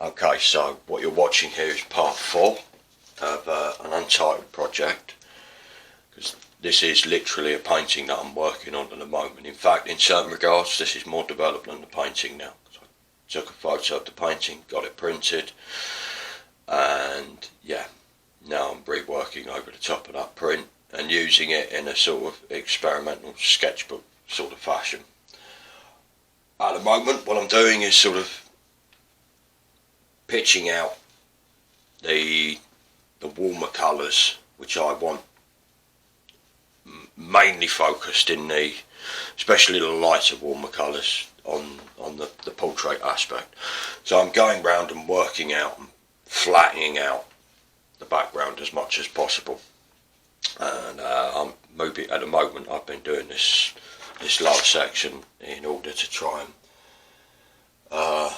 Okay, so what you're watching here is part 4 of an untitled project, because this is literally a painting that I'm working on at the moment. In fact, in certain regards, this is more developed than the painting now. So I took a photo of the painting, got it printed, and yeah, now I'm reworking over the top of that print and using it in a sort of experimental sketchbook sort of fashion. At the moment, what I'm doing is sort of pitching out the warmer colours, which I want mainly focused in the, especially the lighter warmer colours on the portrait aspect. So I'm going round and working out and flattening out the background as much as possible. And I'm moving at the moment. I've been doing this lower section in order to try and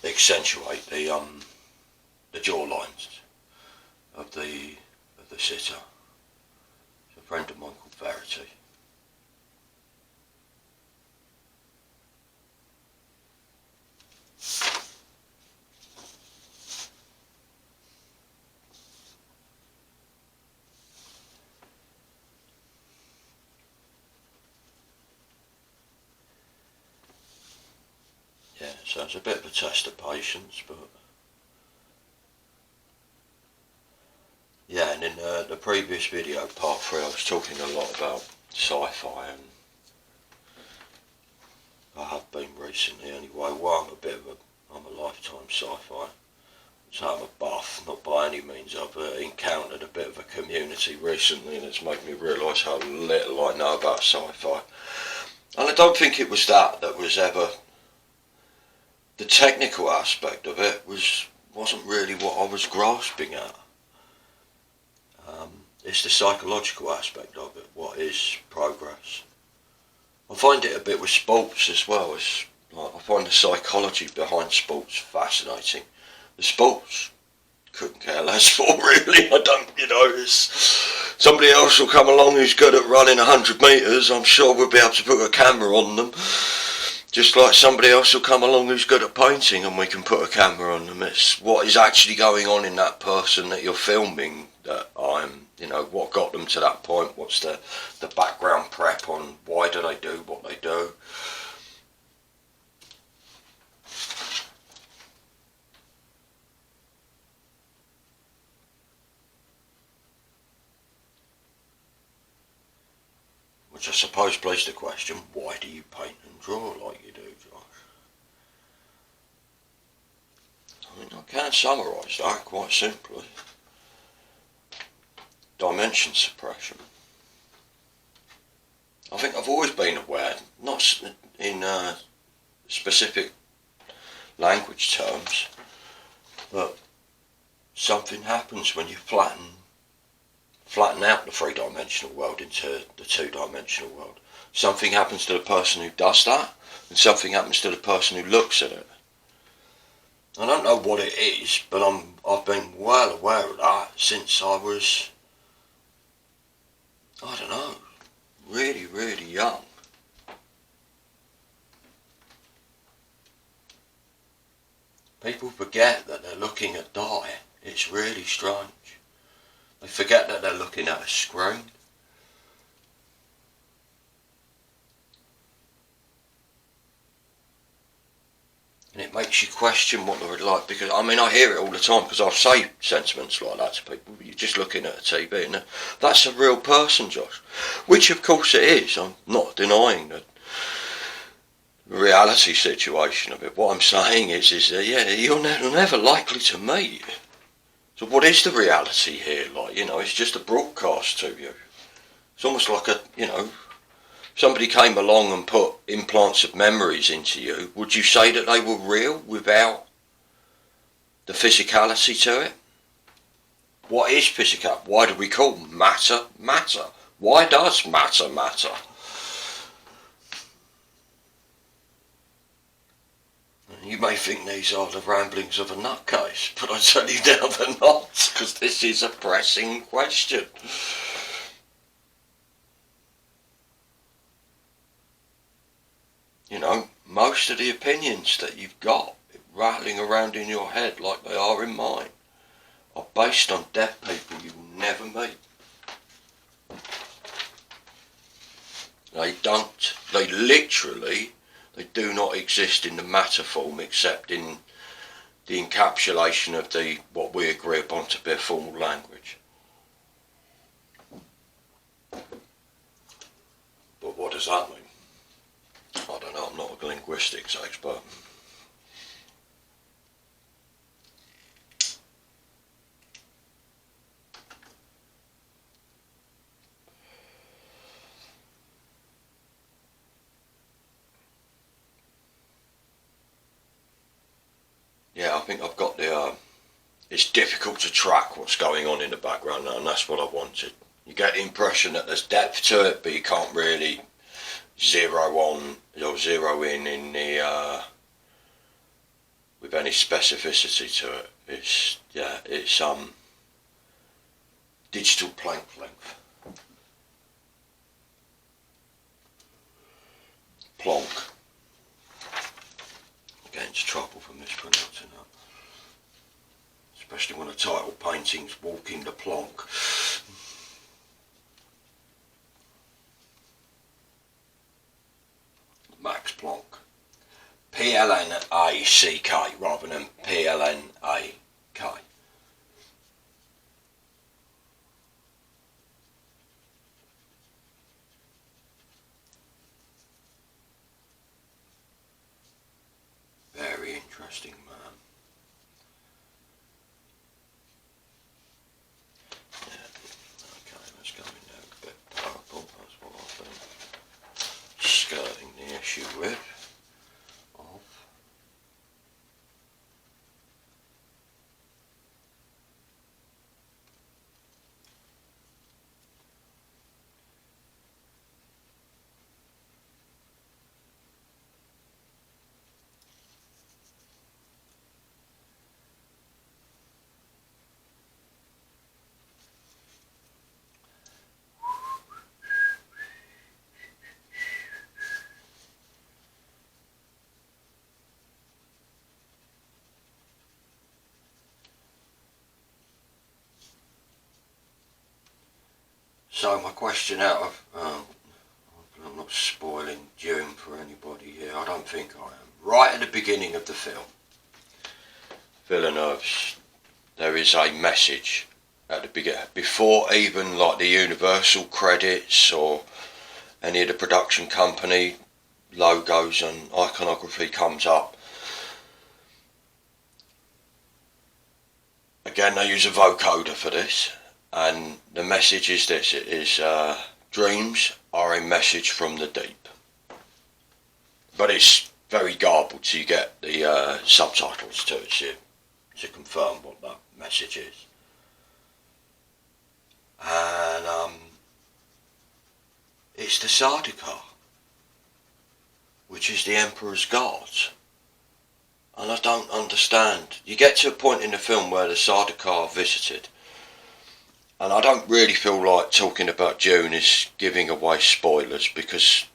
accentuate the jaw lines of the sitter. It's a friend of mine called Verity. Yeah, so it's a bit of a test of patience, but yeah, and in the previous video, part 3, I was talking a lot about sci-fi, and I have been recently anyway. Well, I'm a lifetime sci-fi, so I'm a buff, not by any means. I've encountered a bit of a community recently, and it's made me realise how little I know about sci-fi. And I don't think it was that was ever, the technical aspect of it wasn't really what I was grasping at. It's the psychological aspect of it. What is progress? I find it a bit with sports as well. I find the psychology behind sports fascinating. The sports couldn't care less for, really. I don't, it's somebody else will come along who's good at running 100 metres. I'm sure we'll be able to put a camera on them. Just like somebody else will come along who's good at painting and we can put a camera on them. It's what is actually going on in that person that you're filming that what got them to that point, what's the background prep on why do they do what they do. Which I suppose plays the question, why do you paint and draw like you do, Josh? I mean, I can summarise that quite simply. Dimension suppression. I think I've always been aware, not in specific language terms, but something happens when you flatten out the three-dimensional world into the two-dimensional world. Something happens to the person who does that, and something happens to the person who looks at it. I don't know what it is, but I've been well aware of that since I was, I don't know, really, really young. People forget that they're looking at dye. It's really strange. They forget that they're looking at a screen. And it makes you question what they're like, because I mean I hear it all the time, because I'll say sentiments like that to people. You're just looking at a TV and that's a real person, Josh. Which of course it is. I'm not denying the reality situation of it. What I'm saying is yeah, you're never likely to meet. So what is the reality here? Like, it's just a broadcast to you. It's almost like somebody came along and put implants of memories into you. Would you say that they were real without the physicality to it? What is physical? Why do we call matter matter? Why does matter matter? You may think these are the ramblings of a nutcase, but I tell you now they're not, because this is a pressing question. Most of the opinions that you've got rattling around in your head like they are in mine are based on dead people you will never meet. They they do not exist in the matter form except in the encapsulation of what we agree upon to be a formal language. But what does that mean? I don't know, I'm not a linguistics expert. Yeah, I think I've got it's difficult to track what's going on in the background now, and that's what I wanted. You get the impression that there's depth to it, but you can't really zero in with any specificity to it. It's digital plank length. Plonk. Get into trouble for mispronouncing that. Especially when a title painting's Walking the Plonk. Max Planck. P-L-N-A-C-K rather than P-L-N-A-K. Very interesting man. Yeah, okay, let's go in there a bit purple, that's what I've been skirting the issue with. So my question out of, I'm not spoiling Dune for anybody here, I don't think I am. Right at the beginning of the film, Villeneuve's, there is a message at the beginning, before even like the Universal credits or any of the production company logos and iconography comes up. Again, they use a vocoder for this. And the message is this, it is dreams are a message from the deep. But it's very garbled, so you get the subtitles to it to confirm what that message is. And it's the Sardaukar, which is the Emperor's guard. And I don't understand. You get to a point in the film where the Sardaukar visited. And I don't really feel like talking about Dune is giving away spoilers, because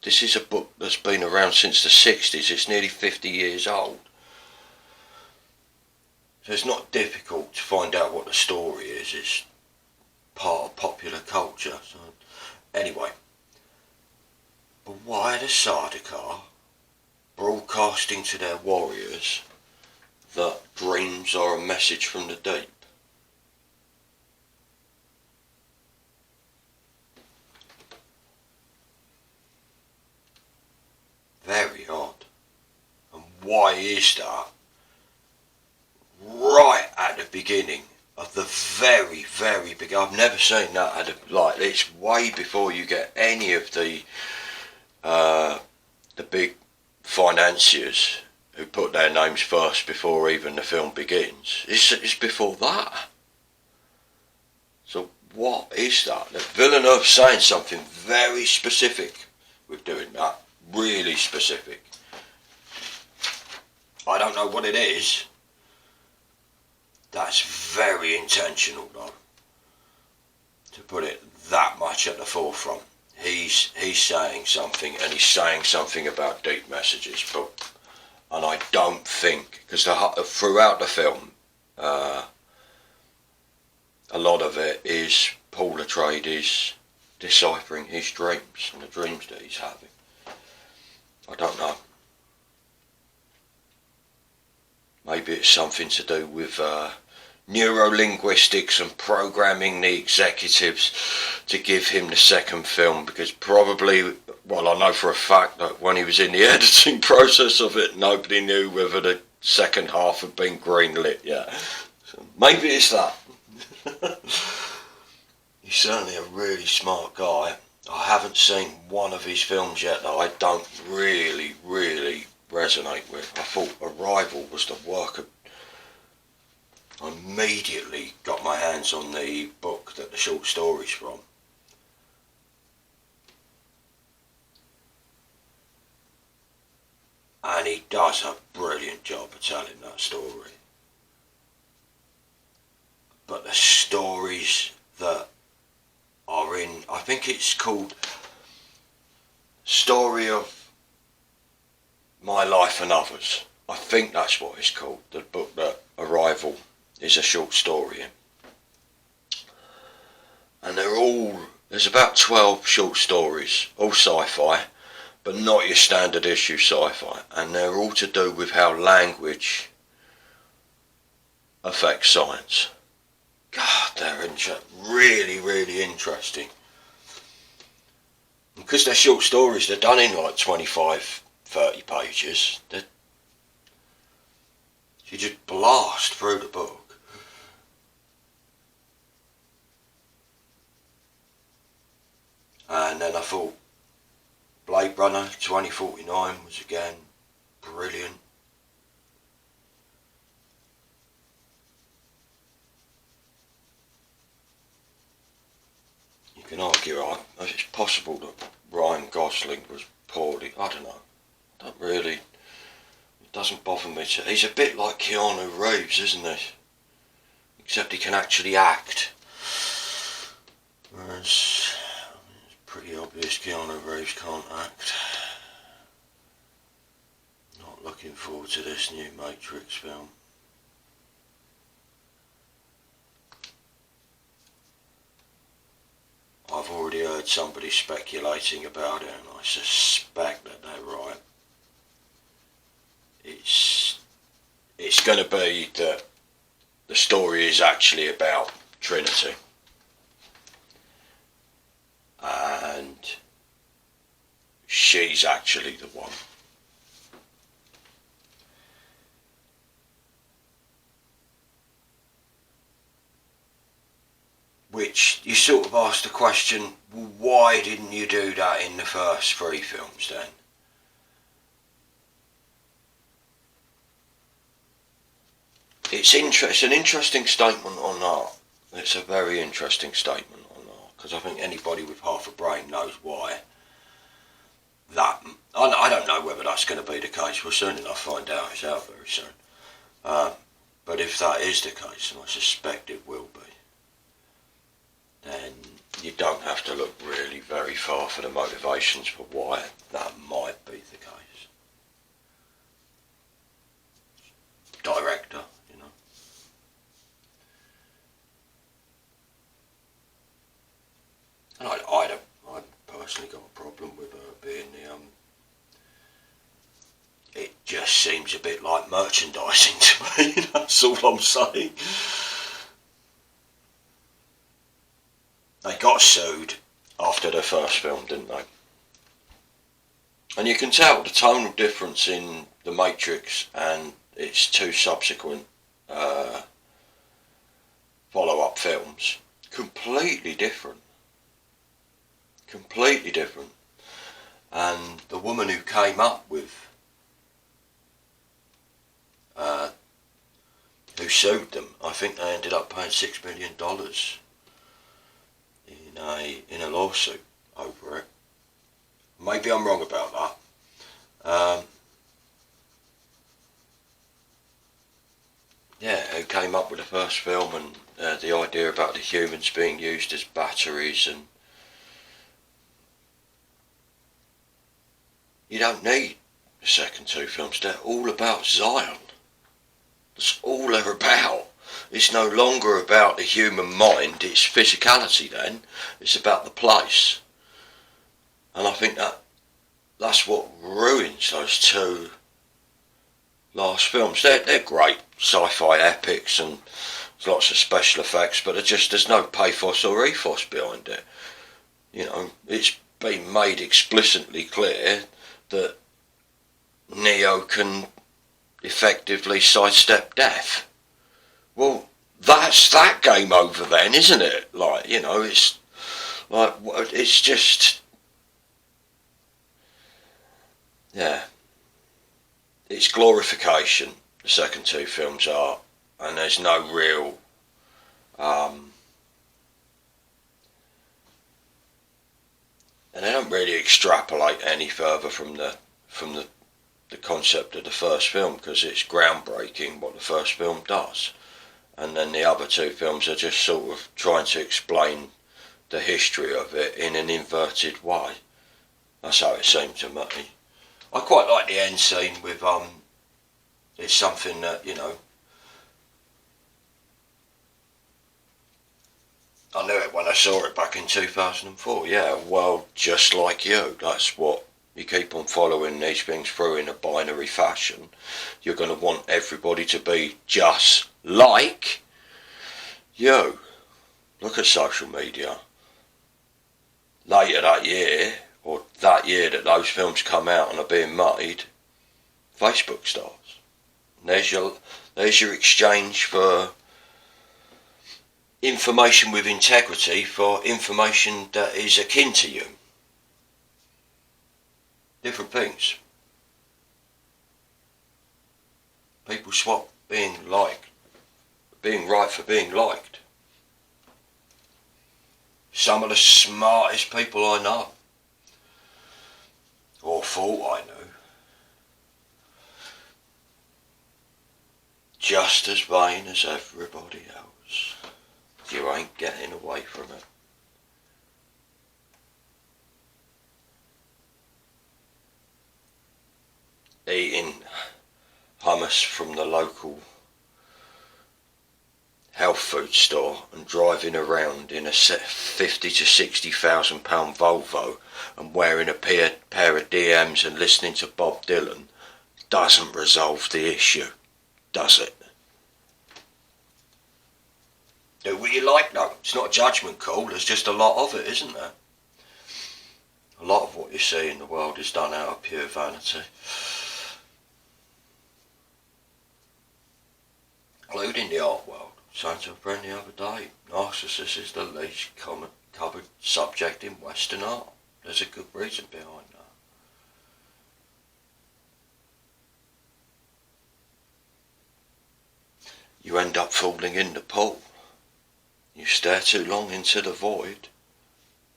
this is a book that's been around since the 60s. It's nearly 50 years old. So it's not difficult to find out what the story is. It's part of popular culture. So anyway, but why the Sardaukar broadcasting to their warriors that dreams are a message from the deep? Very odd. And why is that? Right at the beginning of the very, very big. I've never seen that like it's way before you get any of the big financiers who put their names first before even the film begins. It's before that. So what is that? The Villeneuve saying something very specific with doing that. Really specific. I don't know what it is. That's very intentional though, to put it that much at the forefront. He's saying something, and he's saying something about deep messages, but and I don't think, because throughout the film, a lot of it is Paul Atreides deciphering his dreams and the dreams that he's having. I don't know. Maybe it's something to do with neurolinguistics and programming the executives to give him the second film, because probably, well, I know for a fact that when he was in the editing process of it, nobody knew whether the second half had been greenlit yet. So maybe it's that. He's certainly a really smart guy. I haven't seen one of his films yet that I don't really resonate with. I thought Arrival was the work of... I immediately got my hands on the book that the short story's from. And he does a brilliant job of telling that story. But the stories that are in, I think it's called Story of My Life and Others. I think that's what it's called, the book that Arrival is a short story in. And there's about 12 short stories, all sci-fi, but not your standard issue sci-fi. And they're all to do with how language affects science. God, they're really interesting. Because they're short stories, they're done in like 25, 30 pages. You just blast through the book. And then I thought Blade Runner 2049 was again brilliant. You can argue it's possible that Ryan Gosling was poorly. I don't know. It doesn't bother me. He's a bit like Keanu Reeves, isn't he? Except he can actually act. Whereas it's pretty obvious Keanu Reeves can't act. Not looking forward to this new Matrix film. I've already heard somebody speculating about it, and I suspect that they're right. It's going to be that the story is actually about Trinity. And she's actually the one. Which you sort of ask the question, why didn't you do that in the first 3 films then? It's an interesting statement on that. It's a very interesting statement on that, because I think anybody with half a brain knows why. That, I don't know whether that's going to be the case. We'll soon enough find out. It's out very soon. But if that is the case, and I suspect it will be, then you don't have to look really very far for the motivations for why that might be the case. Director, you know. And I personally got a problem with her being it just seems a bit like merchandising to me, that's all I'm saying. They got sued after their first film, didn't they? And you can tell the tonal difference in The Matrix and its 2 subsequent follow-up films. Completely different. Completely different. And the woman who came up with, who sued them, I think they ended up paying $6 million in a lawsuit over it. Maybe I'm wrong about that. Who came up with the first film and the idea about the humans being used as batteries, and you don't need the second two films, they're all about Zion. That's all they're about. It's no longer about the human mind, it's physicality then. It's about the place. And I think that's what ruins those two last films. They're great sci-fi epics and there's lots of special effects, but there's no pathos or ethos behind it. You know, it's been made explicitly clear that Neo can effectively sidestep death. Well, that's that game over then, isn't it? Like, you know, it's like, it's just, yeah, it's glorification, the second two films are, and there's no real and they don't really extrapolate any further from the concept of the first film, because it's groundbreaking what the first film does, and then the other two films are just sort of trying to explain the history of it in an inverted way. That's how it seemed to me. I quite like the end scene with it's something that, you know, I knew it when I saw it back in 2004. Yeah, a world just like you. That's what you keep on following these things through in a binary fashion. You're going to want everybody to be just like you. Look at social media. Later that year, or that year that those films come out and are being made, Facebook starts. And there's your exchange for information with integrity for information that is akin to you. Different things. People swap being right for being liked. Some of the smartest people I know, or thought I knew, just as vain as everybody else. You ain't getting away from it. Eating hummus from the local health food store and driving around in a £50,000 to £60,000 Volvo and wearing a pair of DMs and listening to Bob Dylan doesn't resolve the issue, does it? Do what you like though. It's not a judgment call, there's just a lot of it, isn't there? A lot of what you see in the world is done out of pure vanity. Including the art world. Saying to a friend the other day, narcissist is the least covered subject in Western art. There's a good reason behind that. You end up falling in the pool. You stare too long into the void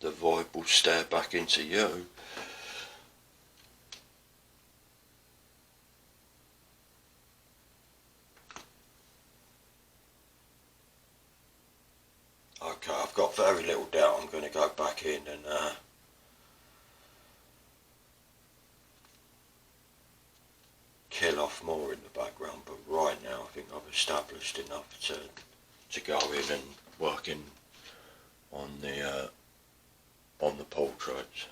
will stare back into you. Okay, I've got very little doubt I'm going to go back in and kill off more in the background, but right now I think I've established enough to go in and work on the portraits.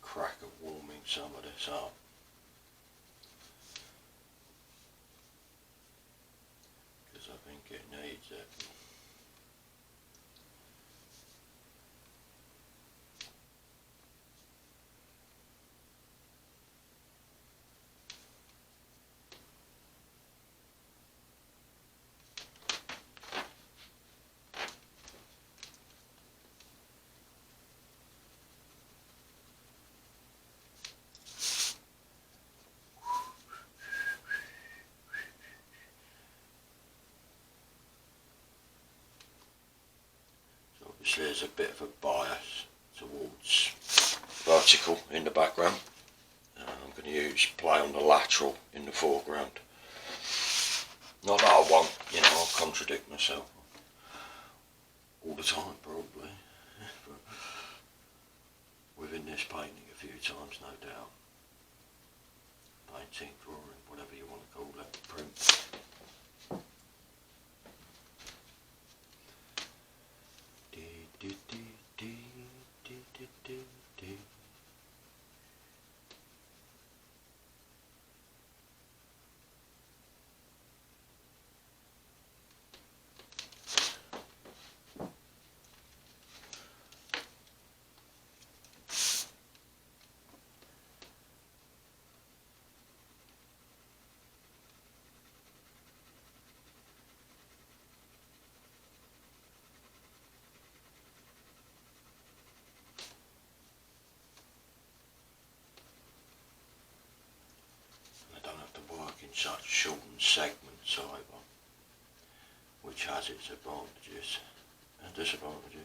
Crack of warming some of this up. Because I think it needs it. obviously there's a bit of a bias towards vertical in the background. I'm going to use play on the lateral in the foreground. Not that I won't, you know, I'll contradict myself all the time probably, but within this painting a few times, no doubt. Painting, drawing, whatever you want to call it, print. In such shortened segments either, which has its advantages and disadvantages.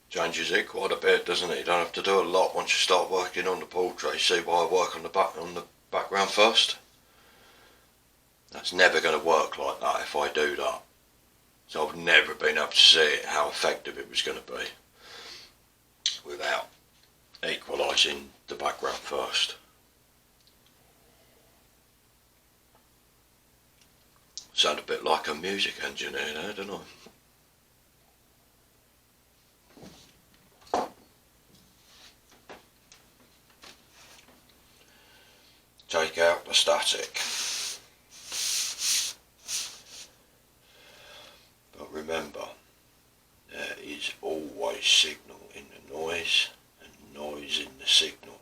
Changes it quite a bit, doesn't it? You don't have to do a lot once you start working on the portrait. See why I work on the background first? That's never going to work like that if I do that. So I've never been able to see it, how effective it was going to be without equalising the background first. Sound a bit like a music engineer there, don't I? Take out the static. But remember, there is always signal in the noise and noise in the signal.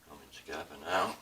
Coming together now.